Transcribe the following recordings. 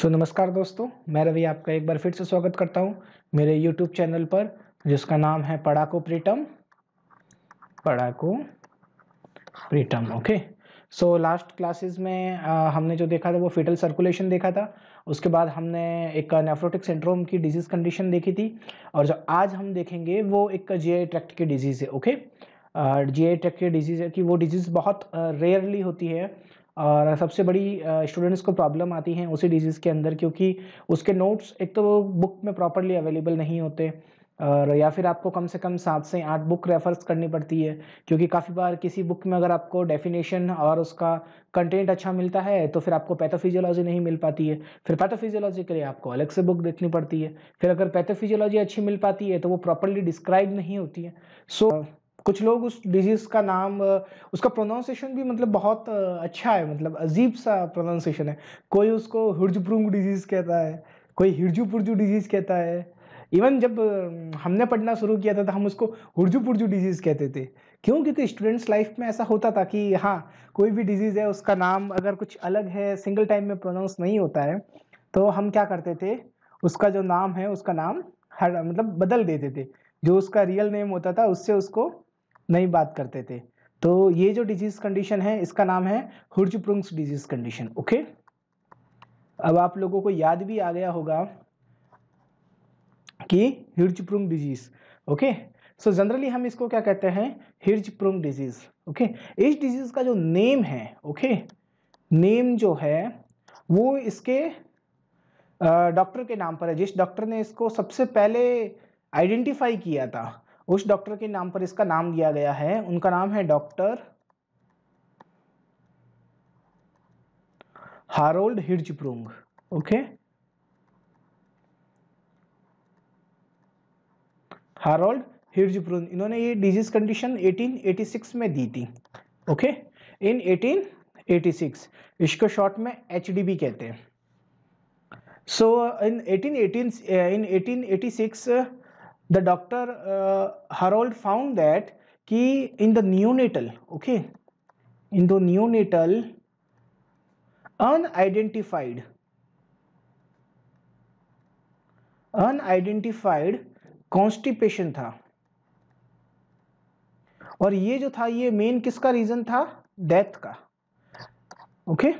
नमस्कार दोस्तों, मैं रवि आपका एक बार फिर से स्वागत करता हूं मेरे YouTube चैनल पर जिसका नाम है पढ़ाको प्रीतम। ओके। लास्ट क्लासेस में हमने जो देखा था वो फीटल सर्कुलेशन देखा था। उसके बाद हमने एक नेफ्रोटिक सिंड्रोम की डिजीज कंडीशन देखी थी और जो आज हम देखेंगे वो एक जीआई ट्रैक्ट की डिजीज़ है। ओके। जीआई ट्रैक्ट की डिजीज़ है कि वो डिजीज़ बहुत रेयरली होती है और सबसे बड़ी स्टूडेंट्स को प्रॉब्लम आती है उसी डिजीज़ के अंदर, क्योंकि उसके नोट्स एक तो वो बुक में प्रॉपरली अवेलेबल नहीं होते और या फिर आपको कम से कम 7 से 8 बुक रेफर्स करनी पड़ती है, क्योंकि काफ़ी बार किसी बुक में अगर आपको डेफिनेशन और उसका कंटेंट अच्छा मिलता है तो फिर आपको पैथोफिजियोलॉजी नहीं मिल पाती है। फिर पैथोफिजियोलॉजी के लिए आपको अलग से बुक देखनी पड़ती है। फिर अगर पैथोफिजियोलॉजी अच्छी मिल पाती है तो वो प्रॉपरली डिस्क्राइब नहीं होती है। कुछ लोग उस डिजीज़ का नाम उसका प्रोनाउंसिएशन भी मतलब बहुत अच्छा है, मतलब अजीब सा प्रोनाउंसिएशन है। कोई उसको हिर्ज़ब्रुंग डिजीज़ कहता है, कोई हिर्जू-पुर्जू डिजीज़ कहता है। इवन जब हमने पढ़ना शुरू किया था तो हम उसको हुर्जू-पुर्जू डिजीज़ कहते थे। क्यों? क्योंकि स्टूडेंट्स लाइफ में ऐसा होता था कि हाँ, कोई भी डिजीज़ है उसका नाम अगर कुछ अलग है, सिंगल टाइम में प्रोनाउंस नहीं होता है, तो हम क्या करते थे, उसका जो नाम है उसका नाम हर मतलब बदल देते थे। जो उसका रियल नेम होता था उससे उसको नहीं बात करते थे। तो ये जो डिजीज़ कंडीशन है इसका नाम है हुर्जब्रुंग्स डिजीज़ कंडीशन। ओके। अब आप लोगों को याद भी आ गया होगा कि हिर्ज़ब्रुंग डिजीज़। ओके। जनरली हम इसको क्या कहते हैं, हिर्ज़ब्रुंग डिजीज़। ओके। इस डिजीज़ का जो नेम है, ओके, नेम जो है वो इसके डॉक्टर के नाम पर है। जिस डॉक्टर ने इसको सबसे पहले आइडेंटिफाई किया था उस डॉक्टर के नाम पर इसका नाम दिया गया है। उनका नाम है डॉक्टर हारोल्ड हिर्ज़ब्रुंग। ओके। हारोल्ड हिर्ज़ब्रुंग, इन्होंने ये डिजीज कंडीशन 1886 में दी थी। ओके। इन 1886, इसको शॉर्ट में एचडीबी कहते हैं। इन 1886 the doctor Harold found that कि in the neonatal, okay, in the neonatal unidentified constipation था। और ये जो था ये मेन किसका रीजन था, डेथ का। ओके।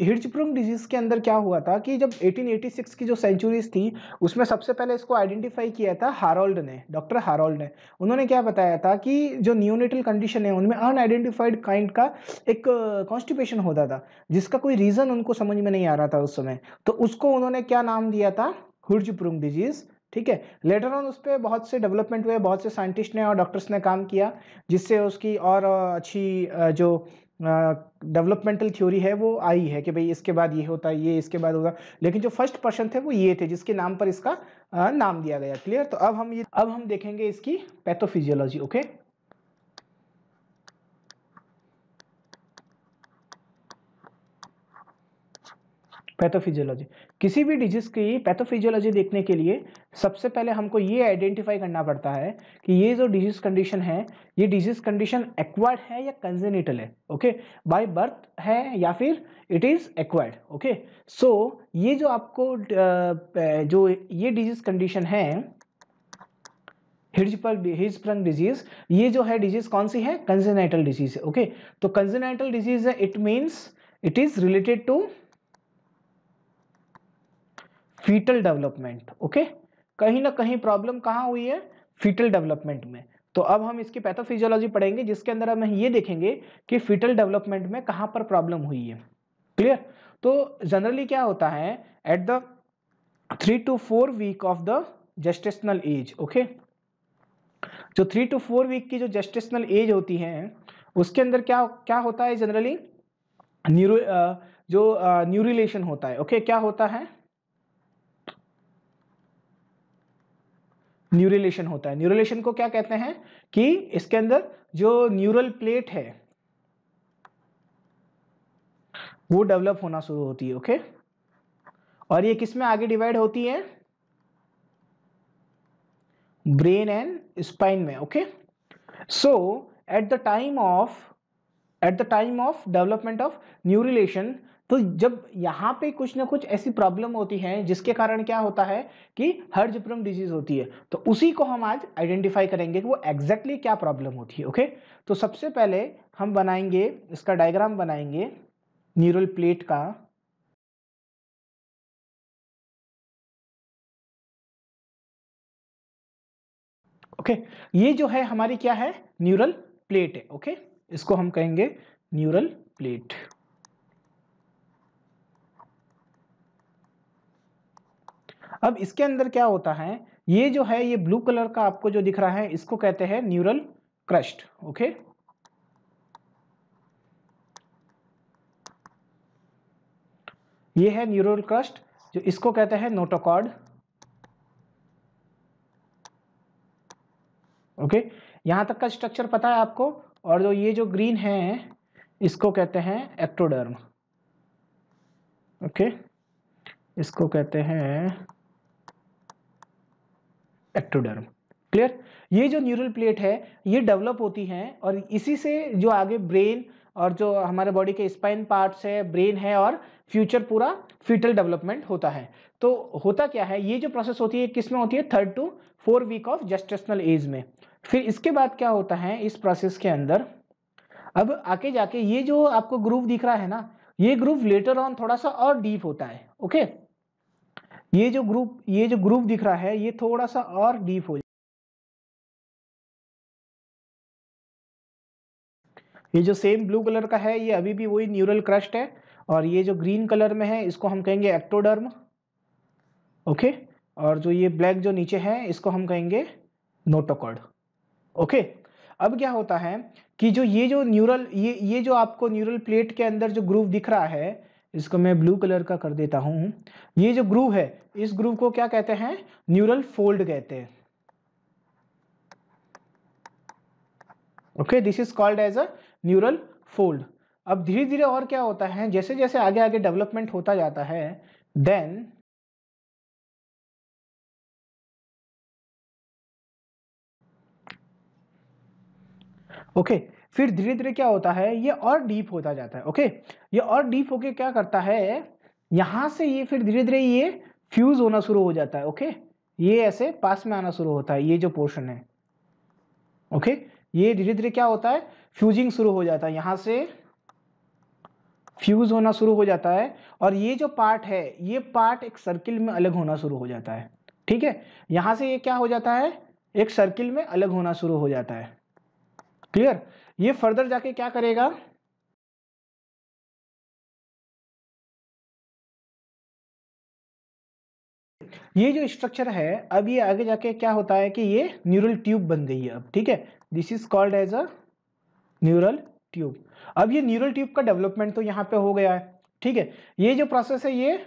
हिर्ज़ब्रुंग डिजीज के अंदर क्या हुआ था कि जब 1886 की जो सेंचुरीज थी उसमें सबसे पहले इसको आइडेंटिफाई किया था हारोल्ड ने, डॉक्टर हारोल्ड ने। उन्होंने क्या बताया था कि जो न्यूनेटल कंडीशन है उनमें अनआइडेंटिफाइड काइंड का एक कॉन्स्टिपेशन होता था जिसका कोई रीजन उनको समझ में नहीं आ रहा था उस समय। तो उसको उन्होंने क्या नाम दिया था, हिर्ज़ब्रुंग डिजीज। ठीक है। लेटर ऑन उस पर बहुत से डेवलपमेंट हुए, बहुत से साइंटिस्ट ने और डॉक्टर्स ने काम किया जिससे उसकी और अच्छी जो डेवलपमेंटल थ्योरी है वो आई है कि भाई इसके बाद ये होता है, ये इसके बाद होगा। लेकिन जो फर्स्ट पर्सन थे वो ये थे जिसके नाम पर इसका नाम दिया गया। क्लियर? तो अब हम देखेंगे इसकी पैथोफिजियोलॉजी। ओके। पैथोफिजियोलॉजी, किसी भी डिजीज की पैथोफिजियोलॉजी देखने के लिए सबसे पहले हमको ये आइडेंटिफाई करना पड़ता है कि ये जो डिजीज कंडीशन है ये डिजीज कंडीशन एक्वायर्ड है या कंजेनिटल है। ओके। बाय बर्थ है या फिर इट इज एक्वायर्ड। ओके। ये जो आपको जो ये डिजीज कंडीशन है हिर्ज़ब्रुंग डिजीज, ये जो है डिजीज कौन सी है, कंजेनाइटल डिजीज है। ओके। तो कंजेनाइटल डिजीज है, it means it is related to foetal development. Okay. कहीं ना कहीं प्रॉब्लम कहाँ हुई है, फीटल डेवलपमेंट में। तो अब हम इसकी पैथोफिजियोलॉजी पढ़ेंगे जिसके अंदर हम ये देखेंगे कि फीटल डेवलपमेंट में कहाँ पर प्रॉब्लम हुई है। क्लियर? तो जनरली क्या होता है, at the 3 to 4 week of the gestational age. Okay. जो 3 to 4 वीक की जो जेस्टेशनल एज होती है उसके अंदर क्या क्या होता है जनरली, न्यूरिलेशन होता है। ओके। क्या होता है, न्यूरिलेशन होता है। न्यूरिलेशन को क्या कहते हैं कि इसके अंदर जो न्यूरल प्लेट है वो डेवलप होना शुरू होती है। ओके। और ये किस में आगे डिवाइड होती है, ब्रेन एंड स्पाइन में। Okay. So at the time of development of neurulation तो जब यहाँ पे कुछ ना कुछ ऐसी प्रॉब्लम होती है जिसके कारण क्या होता है कि हर्ट्ज़बर्ग डिजीज होती है, तो उसी को हम आज आइडेंटिफाई करेंगे कि वो एग्जैक्टली क्या प्रॉब्लम होती है। ओके, तो सबसे पहले हम बनाएंगे, इसका डायग्राम बनाएंगे न्यूरल प्लेट का। ओके, ये जो है हमारी क्या है, न्यूरल प्लेट है। ओके, इसको हम कहेंगे न्यूरल प्लेट। अब इसके अंदर क्या होता है, ये जो है ये ब्लू कलर का आपको जो दिख रहा है इसको कहते हैं न्यूरल क्रस्ट। ओके, ये है न्यूरल क्रस्ट, जो इसको कहते हैं नोटोकॉर्ड। ओके, यहां तक का स्ट्रक्चर पता है आपको। और जो ये जो ग्रीन है इसको कहते हैं एक्टोडर्म। ओके, इसको कहते हैं एक्टोडर्म। क्लियर। ये जो न्यूरल प्लेट है ये डेवलप होती है और इसी से जो आगे ब्रेन और जो हमारे बॉडी के स्पाइन पार्ट्स है, ब्रेन है और फ्यूचर पूरा फीटल डेवलपमेंट होता है। तो होता क्या है, ये जो प्रोसेस होती है किस में होती है, 3rd to 4 week of gestational age में। फिर इसके बाद क्या होता है इस प्रोसेस के अंदर, अब आके जाके ये जो आपको ग्रूव दिख रहा है ना, ये ग्रूव लेटर ऑन थोड़ा सा और डीप होता है। ओके, ये जो ग्रूव दिख रहा है ये थोड़ा सा और डीप हो, ये जो सेम ब्लू कलर का है ये अभी भी वही न्यूरल क्रस्ट है, और ये जो ग्रीन कलर में है इसको हम कहेंगे एक्टोडर्म। ओके, और जो ये ब्लैक जो नीचे है इसको हम कहेंगे नोटोकॉर्ड। ओके, अब क्या होता है कि जो ये जो न्यूरल ये जो आपको न्यूरल प्लेट के अंदर जो ग्रूव दिख रहा है, इसको मैं ब्लू कलर का कर देता हूं। ये जो ग्रूव है इस ग्रूव को क्या कहते हैं, न्यूरल फोल्ड कहते हैं। Okay, this is called as a neural fold. अब धीरे धीरे और क्या होता है, जैसे जैसे आगे आगे डेवलपमेंट होता जाता है, देन ओके, फिर धीरे धीरे क्या होता है ये और डीप होता जाता है। ओके, ये और डीप होके क्या करता है, यहां से ये फिर धीरे धीरे ये फ्यूज होना शुरू हो जाता है। ओके, ये ऐसे पास में आना शुरू होता है, ये जो पोर्शन है। ओके, ये धीरे धीरे क्या होता है, फ्यूजिंग शुरू हो जाता है, यहां से फ्यूज होना शुरू हो जाता है। और ये जो पार्ट है ये पार्ट एक सर्किल में अलग होना शुरू हो जाता है। ठीक है, यहां से ये क्या हो जाता है, एक सर्किल में अलग होना शुरू हो जाता है। क्लियर। ये फर्दर जाके क्या करेगा, ये जो स्ट्रक्चर है अब ये आगे जाके क्या होता है कि ये न्यूरल ट्यूब बन गई है अब। ठीक है, this is called as a neural tube. अब ये न्यूरल ट्यूब का डेवलपमेंट तो यहाँ पे हो गया है। ठीक है, ये जो प्रोसेस है ये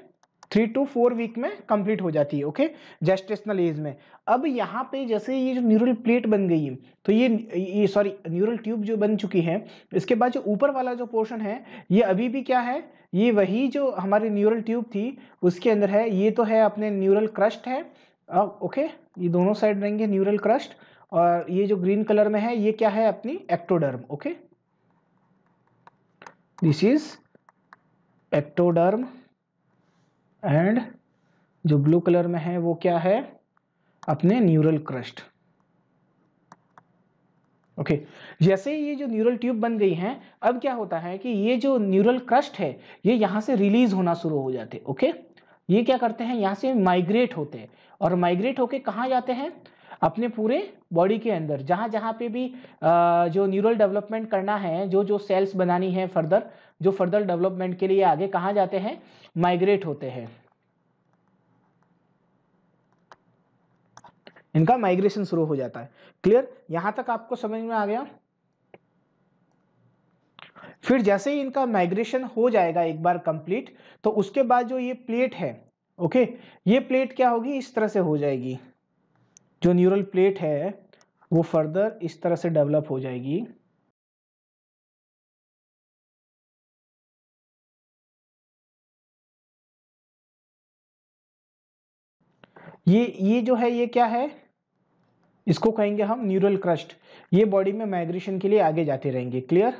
3 to 4 वीक में कंप्लीट हो जाती है। ओके, जेस्टेशनल एज में। अब यहाँ पे जैसे ये जो न्यूरल प्लेट बन गई है, तो ये सॉरी न्यूरल ट्यूब जो बन चुकी है, इसके बाद जो ऊपर वाला जो पोर्शन है ये अभी भी क्या है, ये वही जो हमारी न्यूरल ट्यूब थी उसके अंदर है। ये तो है अपने न्यूरल क्रस्ट है। ओके, ये दोनों साइड रहेंगे न्यूरल क्रस्ट, और ये जो ग्रीन कलर में है ये क्या है, अपनी ectoderm. Okay, this is ectoderm, and जो ब्लू कलर में है वो क्या है, अपने न्यूरल क्रस्ट। ओके, जैसे ये जो न्यूरल ट्यूब बन गई है, अब क्या होता है कि ये जो न्यूरल क्रस्ट है ये यहां से रिलीज होना शुरू हो जाते हैं। ओके, ये क्या करते हैं, यहां से माइग्रेट होते हैं, और माइग्रेट होके कहाँ जाते हैं, अपने पूरे बॉडी के अंदर जहां जहां पे भी जो न्यूरल डेवलपमेंट करना है, जो जो सेल्स बनानी है फर्दर, जो फर्दर डेवलपमेंट के लिए आगे कहाँ जाते हैं, माइग्रेट होते हैं। इनका माइग्रेशन शुरू हो जाता है। क्लियर, यहां तक आपको समझ में आ गया। फिर जैसे ही इनका माइग्रेशन हो जाएगा एक बार कंप्लीट, तो उसके बाद जो ये प्लेट है, ओके, ये प्लेट क्या होगी, इस तरह से हो जाएगी। जो न्यूरल प्लेट है वो फर्दर इस तरह से डेवलप हो जाएगी। ये जो है ये क्या है, इसको कहेंगे हम न्यूरल क्रस्ट। ये बॉडी में माइग्रेशन के लिए आगे जाते रहेंगे। क्लियर,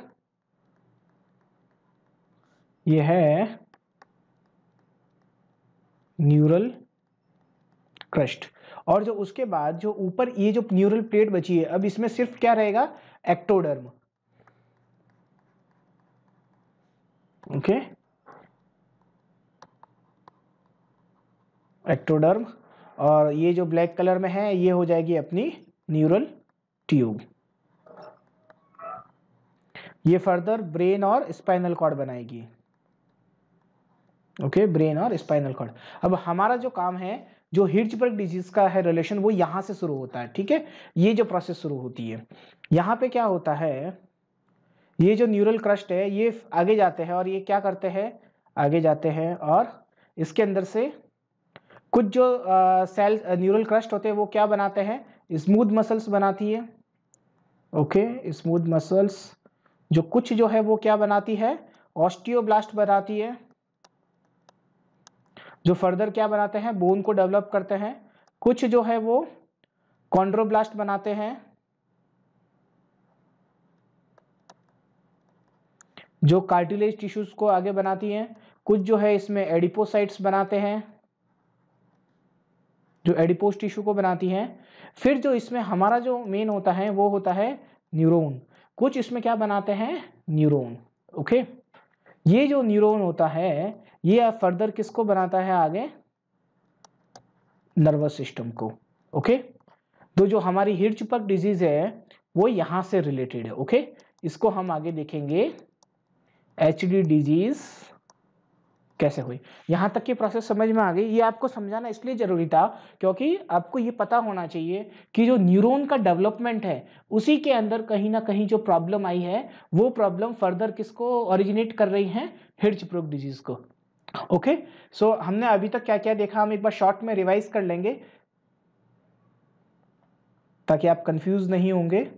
ये है न्यूरल क्रस्ट। और जो उसके बाद जो ऊपर ये जो न्यूरल प्लेट बची है, अब इसमें सिर्फ क्या रहेगा, एक्टोडर्म। Okay, ectoderm. और ये जो ब्लैक कलर में है ये हो जाएगी अपनी न्यूरल ट्यूब। ये फर्दर ब्रेन और स्पाइनल कॉर्ड बनाएगी। ओके, ब्रेन और स्पाइनल कॉर्ड। अब हमारा जो काम है, जो हिर्ज़बर्ग डिजीज का है रिलेशन, वो यहां से शुरू होता है। ठीक है, ये जो प्रोसेस शुरू होती है, यहाँ पे क्या होता है, ये जो न्यूरल क्रस्ट है ये आगे जाते हैं और ये क्या करते हैं, आगे जाते हैं और इसके अंदर से कुछ जो सेल न्यूरल क्रस्ट होते हैं वो क्या बनाते हैं, स्मूथ मसल्स बनाती है। ओके, स्मूथ मसल्स जो कुछ जो है वो क्या बनाती है, ऑस्टियोब्लास्ट बनाती है, जो फर्दर क्या बनाते हैं, बोन को डेवलप करते हैं। कुछ जो है वो कॉन्ड्रोब्लास्ट बनाते हैं, जो कार्टिलेज टिश्यूज को आगे बनाती हैं। कुछ जो है इसमें एडिपोसाइट्स बनाते हैं, जो एडिपोस टिश्यू को बनाती हैं। फिर जो इसमें हमारा जो मेन होता है वो होता है न्यूरॉन। कुछ इसमें क्या बनाते हैं, न्यूरॉन। ओके, ये जो न्यूरॉन होता है ये फर्दर किसको बनाता है, आगे नर्वस सिस्टम को। ओके, तो जो हमारी हिर्ज़बर्ग डिजीज है वो यहां से रिलेटेड है। ओके, इसको हम आगे देखेंगे, एचडी डिजीज कैसे हुई। यहां तक की प्रोसेस समझ में आ गई। ये आपको समझाना इसलिए जरूरी था क्योंकि आपको ये पता होना चाहिए कि जो न्यूरॉन का डेवलपमेंट है उसी के अंदर कहीं ना कहीं जो प्रॉब्लम आई है वो प्रॉब्लम फर्दर किसको ओरिजिनेट कर रही है, हिर्ज़बर्ग डिजीज को। ओके, सो हमने अभी तक क्या क्या देखा, हम एक बार शॉर्ट में रिवाइज कर लेंगे ताकि आप कंफ्यूज नहीं होंगे।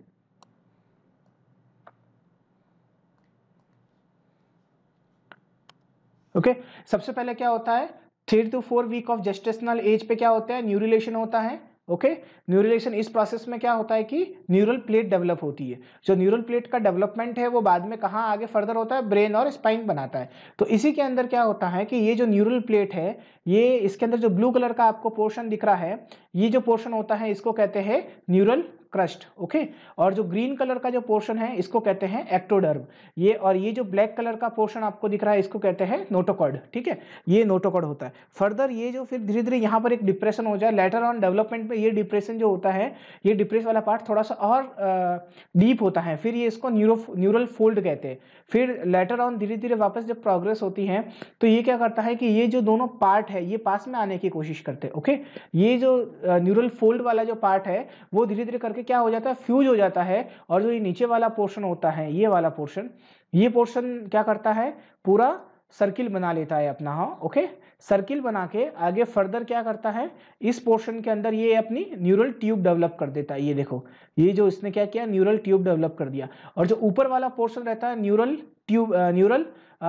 ओके, सबसे पहले क्या होता है, 3 to 4 week of gestational age पे क्या होता है, न्यूरिलेशन होता है। ओके, न्यूरिलेशन इस प्रोसेस में क्या होता है कि न्यूरल प्लेट डेवलप होती है। जो न्यूरल प्लेट का डेवलपमेंट है वो बाद में कहाँ आगे फर्दर होता है, ब्रेन और स्पाइन बनाता है। तो इसी के अंदर क्या होता है कि ये जो न्यूरल प्लेट है, ये इसके अंदर जो ब्लू कलर का आपको पोर्शन दिख रहा है, ये जो पोर्शन होता है इसको कहते हैं न्यूरल क्रस्ट। ओके, और जो ग्रीन कलर का जो पोर्शन है इसको कहते हैं एक्टोडर्म। ये और ये जो ब्लैक कलर का पोर्शन आपको दिख रहा है इसको कहते हैं नोटोकॉर्ड। ठीक है, ये नोटोकॉर्ड होता है। फर्दर ये जो फिर धीरे धीरे यहाँ पर एक डिप्रेशन हो जाए, लेटर ऑन डेवलपमेंट में ये डिप्रेशन जो होता है, ये डिप्रेस वाला पार्ट थोड़ा सा और डीप होता है, फिर ये इसको न्यूरल फोल्ड कहते हैं। फिर लेटर ऑन धीरे धीरे वापस जब प्रोग्रेस होती है तो ये क्या करता है कि ये जो दोनों पार्ट है ये पास में आने की कोशिश करते हैं। ओके, ये जो न्यूरल फोल्ड वाला जो पार्ट है वो धीरे धीरे करके क्या हो जाता है, फ्यूज हो जाता है। और जो ये नीचे वाला पोर्शन होता है, ये वाला पोर्शन, ये पोर्शन क्या करता है, पूरा सर्किल बना लेता है अपना। हाँ, ओके, सर्किल बना के आगे फर्दर क्या करता है, इस पोर्शन के अंदर ये अपनी न्यूरल ट्यूब डेवलप कर देता है। ये देखो, ये जो इसने क्या किया, न्यूरल ट्यूब डेवलप कर दिया। और जो ऊपर वाला पोर्शन रहता है न्यूरल ट्यूब, न्यूरल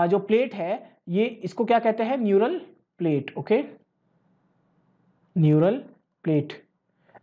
जो प्लेट है, ये इसको क्या कहते हैं, neural plate. Okay, neural plate.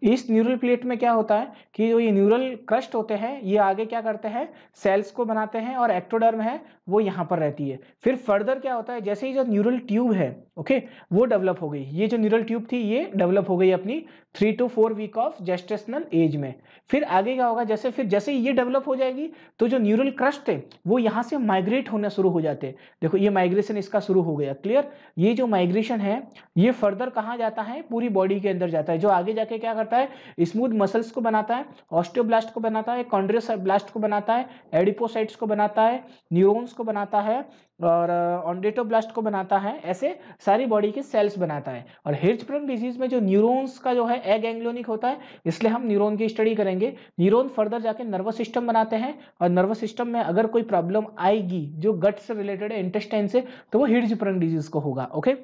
इस न्यूरल प्लेट में क्या होता है कि जो ये न्यूरल क्रस्ट होते हैं ये आगे क्या करते हैं, सेल्स को बनाते हैं और एक्टोडर्म है वो यहाँ पर रहती है। फिर फर्दर क्या होता है, जैसे ही जो न्यूरल ट्यूब है, ओके, वो डेवलप हो गई, ये जो न्यूरल ट्यूब थी ये डेवलप हो गई अपनी 3 to 4 week of gestational age में। फिर आगे क्या होगा, जैसे ही ये डेवलप हो जाएगी तो जो न्यूरल क्रस्ट है वो यहाँ से माइग्रेट होना शुरू हो जाते हैं। देखो ये माइग्रेशन इसका शुरू हो गया, क्लियर। ये जो माइग्रेशन है ये फर्दर कहाँ जाता है, पूरी बॉडी के अंदर जाता है, जो आगे जाके क्या करता है, स्मूथ मसल्स को बनाता है, ऑस्टियोब्लास्ट को बनाता है, कॉन्ड्रोब्लास्ट को बनाता है, एडिपोसाइट्स को बनाता है, न्यूरॉन्स को बनाता है और ऑन्डेटोब्लास्ट को बनाता है। ऐसे सारी बॉडी के सेल्स बनाता है। और हिर्ज़बर्ग डिजीज में जो न्यूरॉन्स का जो है एग एंग्लोनिक होता है, इसलिए हम न्यूरॉन की स्टडी करेंगे। न्यूरॉन फर्दर जाके नर्वस सिस्टम बनाते हैं और नर्वस सिस्टम में अगर कोई प्रॉब्लम आएगी जो गट से रिलेटेड है, इंटेस्टाइन से, तो वो हिर्ज़बर्ग डिजीज को होगा। ओके,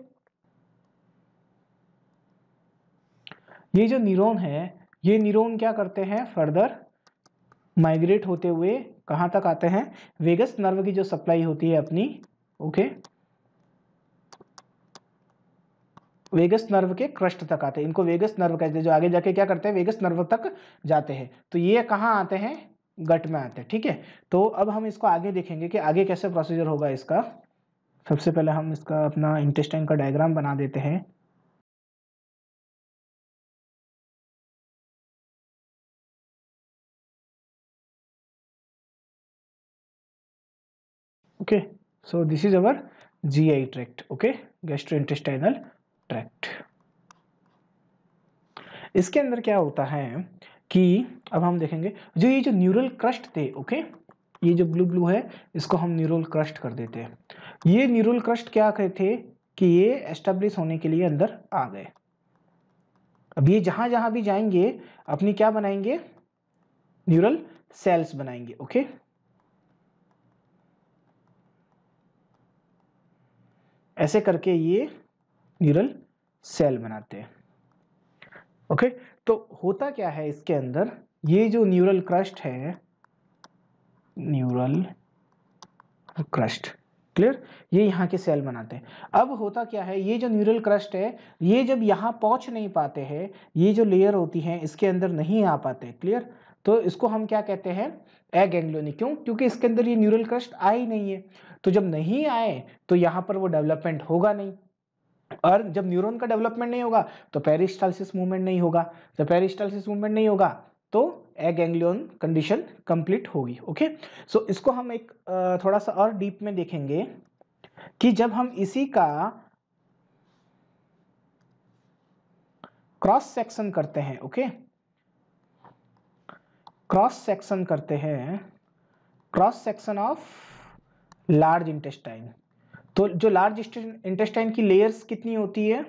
ये जो न्यूरॉन है, ये न्यूरॉन क्या करते हैं, फर्दर माइग्रेट होते हुए कहाँ तक आते हैं, वेगस नर्व की जो सप्लाई होती है अपनी, ओके, वेगस नर्व के क्रस्ट तक आते हैं। इनको वेगस नर्व कहते हैं, जो आगे जाके क्या करते हैं, वेगस नर्व तक जाते हैं। तो ये कहाँ आते हैं, गट में आते हैं। ठीक है, तो अब हम इसको आगे देखेंगे कि आगे कैसे प्रोसीजर होगा इसका। सबसे पहले हम इसका अपना इंटेस्टाइन का डायग्राम बना देते हैं। Okay, so this is our GI tract, okay, gastrointestinal tract. इसके अंदर क्या होता है कि अब हम देखेंगे जो ये जो न्यूरल क्रस्ट थे, ओके, ये जो ब्लू ब्लू है इसको हम न्यूरल क्रस्ट कर देते हैं। ये न्यूरल क्रस्ट क्या कहते थे कि ये एस्टेब्लिश होने के लिए अंदर आ गए। अब ये जहां जहां भी जाएंगे अपनी क्या बनाएंगे, न्यूरल सेल्स बनाएंगे, ओके। ऐसे करके ये न्यूरल सेल बनाते हैं, ओके। तो होता क्या है इसके अंदर, ये जो न्यूरल क्रस्ट है, न्यूरल क्रस्ट, क्लियर, ये यहाँ के सेल बनाते हैं। अब होता क्या है, ये जो न्यूरल क्रस्ट है ये जब यहाँ पहुंच नहीं पाते हैं, ये जो लेयर होती है इसके अंदर नहीं आ पाते, क्लियर, तो इसको हम क्या कहते हैं, एगैंग्लियोनी। क्यों? क्योंकि इसके अंदर ये न्यूरल क्रस्ट आई नहीं है, तो जब नहीं आए तो यहाँ पर वो डेवलपमेंट होगा नहीं, और जब न्यूरॉन का डेवलपमेंट नहीं होगा तो पेरिस्टालसिस मूवमेंट नहीं होगा, जब पेरिस्टालसिस मूवमेंट नहीं होगा तो एगैंग्लियन कंडीशन कंप्लीट होगी, ओके। सो इसको हम एक थोड़ा सा और डीप में देखेंगे कि जब हम इसी का क्रॉस सेक्शन करते हैं, ओके, क्रॉस सेक्शन करते हैं, cross section of large intestine, तो जो लार्ज इंटेस्टाइन की लेयर्स कितनी होती है,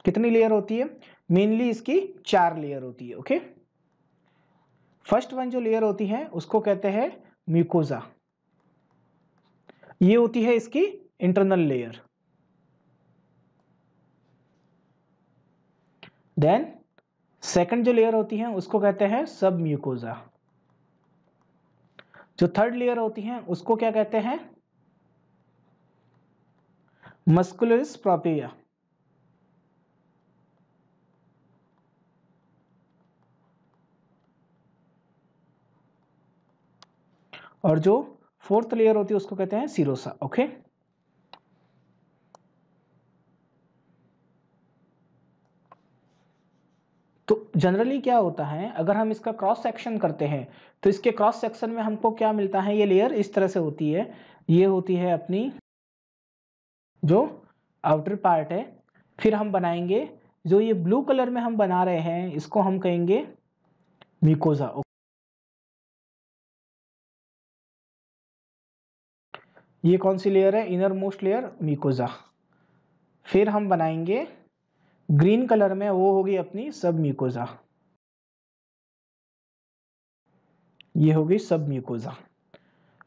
कितनी लेयर होती है, मेनली इसकी 4 लेयर होती है, ओके। फर्स्ट वन जो लेयर होती है उसको कहते हैं म्यूकोजा, ये होती है इसकी इंटरनल लेयर। देन सेकंड जो लेयर होती है उसको कहते हैं सब म्यूकोजा, जो थर्ड लेयर होती है उसको क्या कहते हैं, मस्कुलरिस प्रोपिया, और जो फोर्थ लेयर होती है उसको कहते हैं सीरोसा, ओके। तो जनरली क्या होता है, अगर हम इसका क्रॉस सेक्शन करते हैं तो इसके क्रॉस सेक्शन में हमको क्या मिलता है, ये लेयर इस तरह से होती है, ये होती है अपनी जो आउटर पार्ट है। फिर हम बनाएंगे जो ये ब्लू कलर में हम बना रहे हैं इसको हम कहेंगे म्यूकोजा, ये कौन सी लेयर है, इनर मोस्ट लेयर म्यूकोजा। फिर हम बनाएंगे ग्रीन कलर में, वो होगी अपनी सब म्यूकोजा, ये होगी सब म्यूकोजा।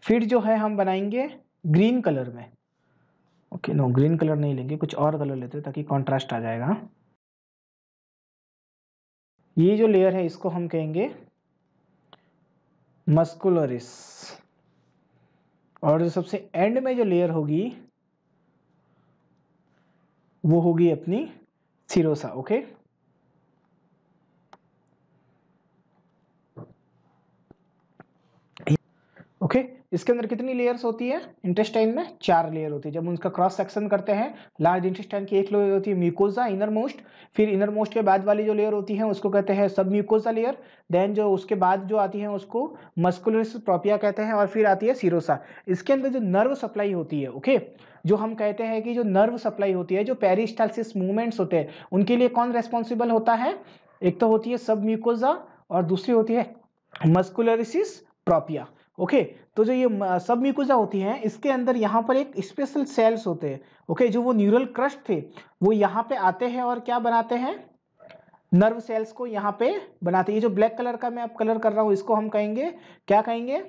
फिर जो है हम बनाएंगे ग्रीन कलर में, ओके, नो ग्रीन कलर नहीं लेंगे, कुछ और कलर लेते हैं ताकि कॉन्ट्रास्ट आ जाएगा। ये जो लेयर है इसको हम कहेंगे मस्कुलरिस, और जो सबसे एंड में जो लेयर होगी वो होगी अपनी सीरोसा, ओके। ओके, इसके अंदर कितनी लेयर्स होती है, इंटेस्टाइन में 4 लेयर होती है। जब उनका क्रॉस सेक्शन करते हैं लार्ज इंटेस्टाइन की एक लेयर होती है म्यूकोजा इनर मोस्ट, फिर इनर मोस्ट के बाद वाली जो लेयर होती है उसको कहते हैं सब म्यूकोजा लेयर, देन जो उसके बाद जो आती है उसको मस्कुलरिस प्रोपिया कहते हैं, और फिर आती है सीरोसा। इसके अंदर जो नर्व सप्लाई होती है, ओके, जो हम कहते हैं कि जो नर्व सप्लाई होती है, जो पेरिस्टालसिस मूवमेंट्स होते हैं उनके लिए कौन रेस्पॉन्सिबल होता है, एक तो होती है सब म्यूकोजा और दूसरी होती है मस्कुलरिसिस प्रोपिया, ओके। तो जो ये सब म्यूकोजा होती हैं इसके अंदर यहाँ पर एक स्पेशल सेल्स होते हैं, ओके, जो वो न्यूरल क्रस्ट थे वो यहाँ पे आते हैं और क्या बनाते हैं, नर्व सेल्स को यहाँ पे बनाते हैं। ये जो ब्लैक कलर का मैं अब कलर कर रहा हूँ इसको हम कहेंगे, क्या कहेंगे,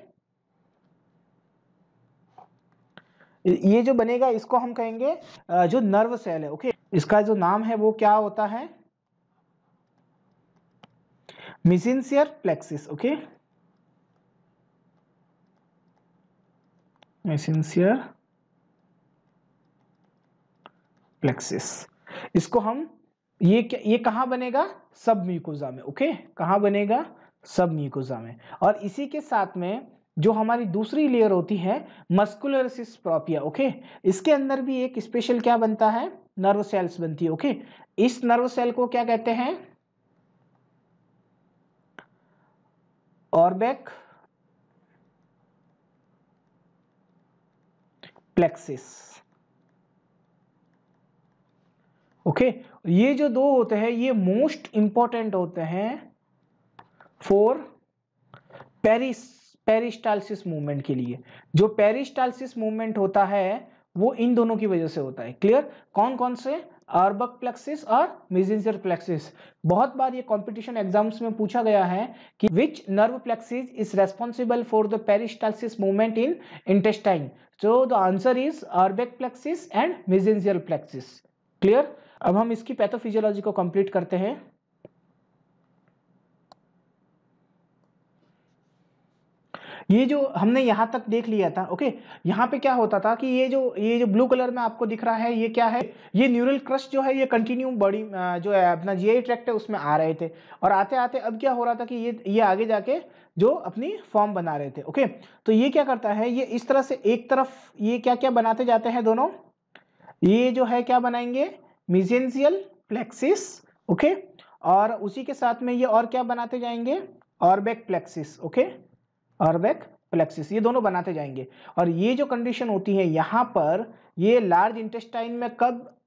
ये जो बनेगा इसको हम कहेंगे जो नर्व सेल है, ओके, इसका जो नाम है वो क्या होता है, मेसेंचियर प्लेक्सिस, ओके, मेसेंचियर प्लेक्सिस। इसको हम ये कहाँ बनेगा, सब म्यूकोजा में, ओके, कहाँ बनेगा, सब म्यूकोजा में। और इसी के साथ में जो हमारी दूसरी लेयर होती है मस्कुलरिस प्रोपिया, ओके, इसके अंदर भी एक स्पेशल क्या बनता है, नर्व सेल्स बनती है, ओके। इस नर्व सेल को क्या कहते हैं, ऑर्बेक प्लेक्सिस। ओके, ये जो दो होते हैं ये मोस्ट इंपॉर्टेंट होते हैं फॉर पेरिस्टालसिस मूवमेंट के लिए। जो पेरिस्टालसिस मूवमेंट होता है वो इन दोनों की वजह से होता है। क्लियर? कौन कौन से? आर्बक प्लेक्सिस और मेसेंजर प्लेक्सिस। बहुत बार ये कंपटीशन एग्जाम्स में पूछा गया है कि which nerve plexus is responsible for the peristalsis movement in intestine. So the answer is Auerbach plexus and Meissner plexus. Clear? अब हम इसकी पैथोफिजियोलॉजी को कंप्लीट करते हैं। ये जो हमने यहाँ तक देख लिया था, ओके, यहाँ पे क्या होता था कि ये जो ब्लू कलर में आपको दिख रहा है ये क्या है? ये न्यूरल क्रस्ट जो है ये कंटिन्यू बॉडी जो है अपना जीआई ट्रैक्ट है उसमें आ रहे थे, और आते आते अब क्या हो रहा था कि ये आगे जाके जो अपनी फॉर्म बना रहे थे। ओके, तो ये क्या करता है, ये इस तरह से एक तरफ ये क्या क्या बनाते जाते हैं दोनों, ये जो है क्या बनाएंगे? Mesangial plexus. ओके, और उसी के साथ में ये और क्या बनाते जाएंगे? ऑर्बेक प्लेक्सिस। ओके, ऑर्बेक प्लेक्सिस, ये दोनों बनाते जाएंगे। और ये जो कंडीशन होती है यहाँ पर, ये लार्ज इंटेस्टाइन में कब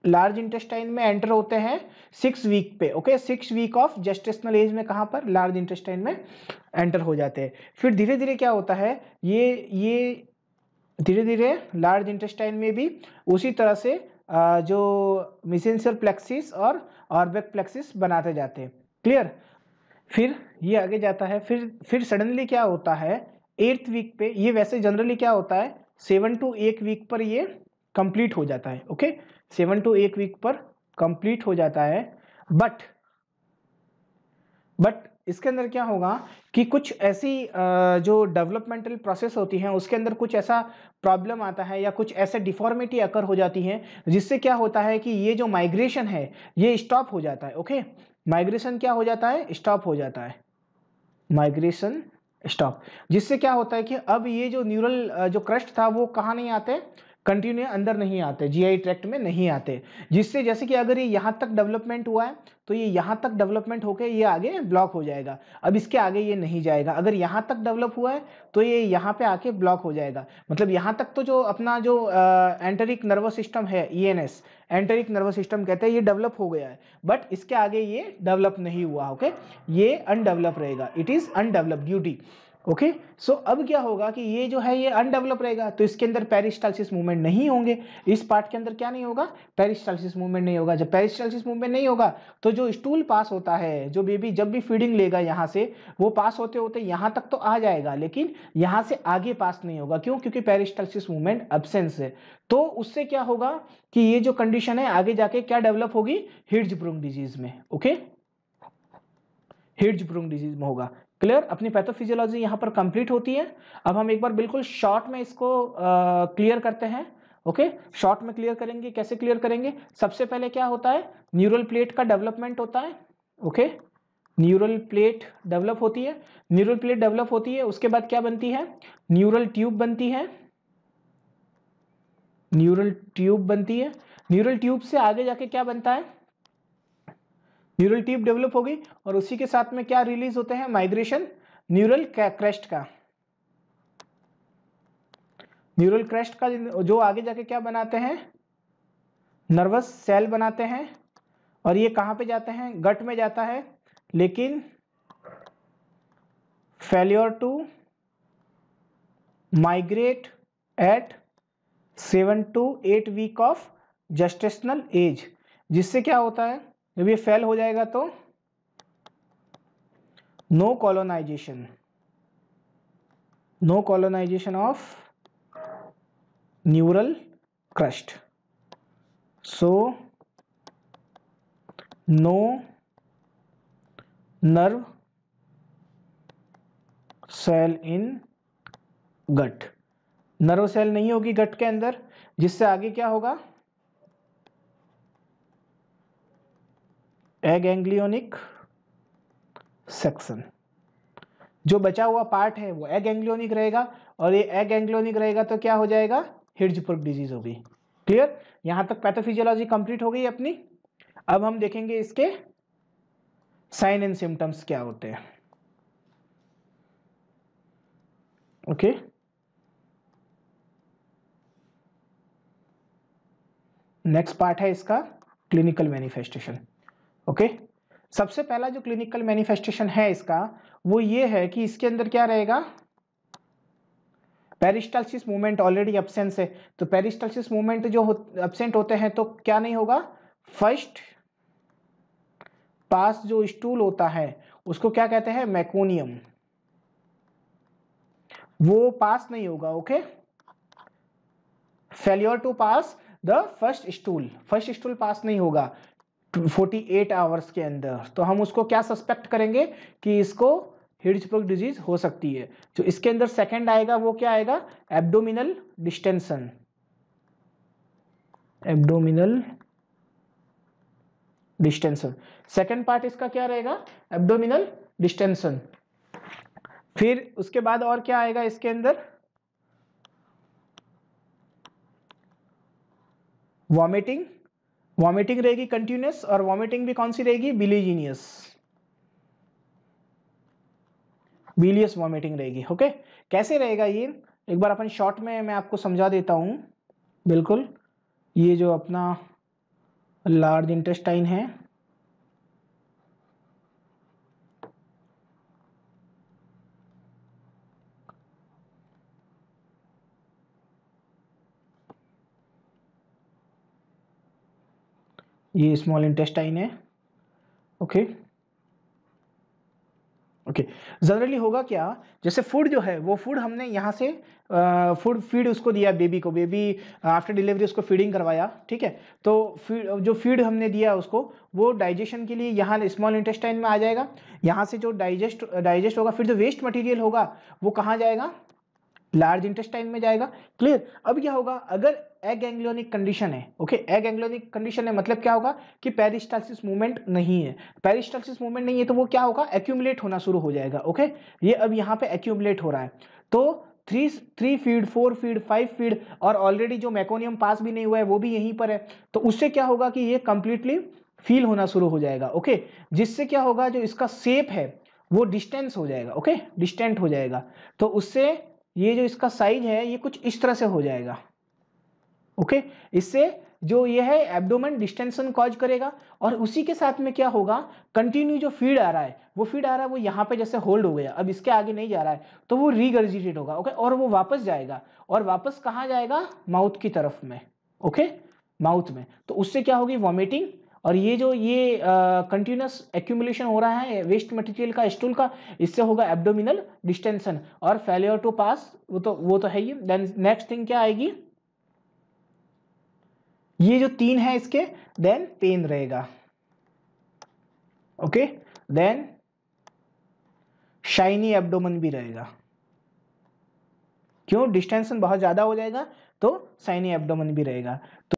लार्ज इंटेस्टाइन में एंटर होते हैं? 6 वीक पे। Okay, 6 week of gestational age में कहाँ पर? लार्ज इंटेस्टाइन में एंटर हो जाते हैं। फिर धीरे धीरे क्या होता है, ये धीरे धीरे लार्ज इंटेस्टाइन में भी उसी तरह से जो मेसेंजियल प्लेक्सिस और ऑर्बेक प्लेक्सिस बनाते जाते हैं। क्लियर? फिर ये आगे जाता है, फिर सडनली क्या होता है 8th वीक पे, ये वैसे जनरली क्या होता है 7 to 8 वीक पर ये कंप्लीट हो जाता है। ओके, 7 to 8 वीक पर कंप्लीट हो जाता है। बट इसके अंदर क्या होगा कि कुछ ऐसी जो डेवलपमेंटल प्रोसेस होती हैं उसके अंदर कुछ ऐसा प्रॉब्लम आता है या कुछ ऐसे डिफॉर्मिटी अकर हो जाती है जिससे क्या होता है कि ये जो माइग्रेशन है ये स्टॉप हो जाता है। ओके, माइग्रेशन क्या हो जाता है? स्टॉप हो जाता है, माइग्रेशन स्टॉप। जिससे क्या होता है कि अब ये जो न्यूरल जो क्रस्ट था वो कहाँ नहीं आते? कंटिन्यू अंदर नहीं आते, जीआई ट्रैक्ट में नहीं आते। जिससे जैसे कि अगर ये यहाँ तक डेवलपमेंट हुआ है तो ये यहाँ तक डेवलपमेंट होकर ये आगे ब्लॉक हो जाएगा, अब इसके आगे ये नहीं जाएगा। अगर यहाँ तक डेवलप हुआ है तो ये यहाँ पे आके ब्लॉक हो जाएगा। मतलब यहाँ तक तो जो अपना जो एंटरिक नर्वस सिस्टम है, ईएनएस एंटरिक नर्वस सिस्टम कहते हैं, ये डेवलप हो गया है, बट इसके आगे ये डेवलप नहीं हुआ। ओके, ये अनडेवलप रहेगा, it is undevelop duty. Okay, so अब क्या होगा कि ये जो है ये अनडेवलप रहेगा तो इसके अंदर पेरिस्टालसिस मूवमेंट नहीं होंगे। इस पार्ट के अंदर क्या नहीं होगा? पेरिस्टालसिस मूवमेंट नहीं होगा। जब पेरिस्टालसिस मूवमेंट नहीं होगा तो जो स्टूल पास होता है, जो बेबी जब भी फीडिंग लेगा यहाँ से, वो पास होते होते यहाँ तक तो आ जाएगा लेकिन यहाँ से आगे पास नहीं होगा। क्यों? क्योंकि पेरिस्टालसिस मूवमेंट एब्सेंस है। तो उससे क्या होगा कि ये जो कंडीशन है आगे जाके क्या डेवलप होगी? हिर्ज़ब्रूक डिजीज में। ओके, हिर्ज़ब्रूक डिजीज में होगा। क्लियर? अपनी पैथोफिजियोलॉजी यहाँ पर कंप्लीट होती है। अब हम एक बार बिल्कुल शॉर्ट में इसको क्लियर करते हैं। ओके, शॉर्ट में क्लियर करेंगे। कैसे क्लियर करेंगे? सबसे पहले क्या होता है? न्यूरल प्लेट का डेवलपमेंट होता है। ओके, न्यूरल प्लेट डेवलप होती है। न्यूरल प्लेट डेवलप होती है, उसके बाद क्या बनती है? न्यूरल ट्यूब बनती है। न्यूरल ट्यूब बनती है। न्यूरल ट्यूब से आगे जाके क्या बनता है? न्यूरल ट्यूब डेवलप होगी और उसी के साथ में क्या रिलीज होते हैं? माइग्रेशन न्यूरल क्रेस्ट का। न्यूरल क्रेस्ट का जो आगे जाके क्या बनाते हैं? नर्वस सेल बनाते हैं। और ये कहाँ पे जाते हैं? गट में जाता है, लेकिन failure to migrate at 7 to 8 week of gestational age. जिससे क्या होता है, जब ये फेल हो जाएगा तो no colonisation of neural crest. So no nerve cell in gut. Nerve cell नहीं होगी गट के अंदर, जिससे आगे क्या होगा? Aganglionic section. जो बचा हुआ पार्ट है वो एगैंग्लियोनिक रहेगा, और ये एगैंग्लियोनिक रहेगा तो क्या हो जाएगा? हिर्ज़ब्रूक डिजीज होगी। क्लियर? यहां तक पैथोफिजियोलॉजी कंप्लीट हो गई अपनी। अब हम देखेंगे इसके साइन एंड सिम्टम्स क्या होते हैं। ओके, नेक्स्ट पार्ट है इसका क्लिनिकल मैनिफेस्टेशन। ओके, सबसे पहला जो क्लिनिकल मैनिफेस्टेशन है इसका वो ये है कि इसके अंदर क्या रहेगा, पेरिस्टाल्सिस मूवमेंट ऑलरेडी एब्सेंस है, तो पेरिस्टाल्सिस मूवमेंट जो एब्सेंट होते हैं तो क्या नहीं होगा, फर्स्ट पास जो स्टूल होता है उसको क्या कहते हैं, मैकोनियम, वो पास नहीं होगा। Okay, failure to pass the first stool pass नहीं होगा 48 आवर्स के अंदर, तो हम उसको क्या सस्पेक्ट करेंगे कि इसको हिर्ज़बर्ग डिजीज हो सकती है। जो इसके अंदर सेकंड आएगा वो क्या आएगा, abdominal distension, abdominal distension, second part इसका क्या रहेगा, एब्डोमिनल डिस्टेंशन। फिर उसके बाद और क्या आएगा इसके अंदर, वॉमिटिंग, वॉमिटिंग रहेगी कंटिन्यूस, और वॉमिटिंग भी कौन सी रहेगी, बिलीजीनियस, बिलियस वॉमिटिंग रहेगी। ओके, कैसे रहेगा ये, एक बार अपन शॉर्ट में मैं आपको समझा देता हूं। बिल्कुल, ये जो अपना लार्ज इंटेस्टाइन है, ये स्मॉल इंटेस्टाइन है। ओके ओके, जनरली होगा क्या, जैसे फूड जो है वो फूड हमने यहाँ से फूड फीड उसको दिया बेबी को, बेबी आफ्टर डिलीवरी उसको फीडिंग करवाया, ठीक है, तो जो फीड हमने दिया उसको वो डाइजेशन के लिए यहाँ स्मॉल इंटेस्टाइन में आ जाएगा, यहाँ से जो डाइजेस्ट होगा, फिर जो वेस्ट मटेरियल होगा वो कहाँ जाएगा, लार्ज इंटेस्टाइन में जाएगा। क्लियर, अब क्या होगा, अगर एग एंग्लियोनिक कंडीशन है, ओके, एग एंग्लियोनिक कंडीशन है मतलब क्या होगा कि पेरिस्टाल्सिस मूवमेंट नहीं है, पेरिस्टाल्सिस मूवमेंट नहीं है तो वो क्या होगा, एक्यूमुलेट होना शुरू हो जाएगा। ओके, ये अब यहाँ पे एक्यूमुलेट हो रहा है, तो 3 फीड 4 फीड 5 फीड, और ऑलरेडी जो मैकोनियम पास भी नहीं हुआ है वो भी यहीं पर है, तो उससे क्या होगा कि ये कंप्लीटली फील होना शुरू हो जाएगा। ओके, जिससे क्या होगा, जो इसका शेप है वो डिस्टेंस हो जाएगा, ओके, डिस्टेंट हो जाएगा, तो उससे ये जो इसका साइज है ये कुछ इस तरह से हो जाएगा। ओके, इससे जो ये है एब्डोमेन डिस्टेंशन कॉज करेगा, और उसी के साथ में क्या होगा, कंटिन्यू जो फीड आ रहा है वो यहाँ पे जैसे होल्ड हो गया, अब इसके आगे नहीं जा रहा है, तो वो रीगर्जिटेट होगा। ओके, और वो वापस जाएगा, और वापस कहाँ जाएगा, माउथ की तरफ में। ओके, माउथ में, तो उससे क्या होगी, वॉमिटिंग, और ये जो ये कंटिन्यूस एक्यूमुलेशन हो रहा है वेस्ट मटेरियल का, स्टूल का, इससे होगा एब्डोमिनल डिस्टेंशन और फेलियर टू पास, वो तो है ही। देन नेक्स्ट थिंग क्या आएगी, ये जो 3 है इसके, देन पेन रहेगा। ओके, देन शाइनी एब्डोमेन भी रहेगा, क्यों, डिस्टेंशन बहुत ज्यादा हो जाएगा तो शाइनी एब्डोमेन भी रहेगा। तो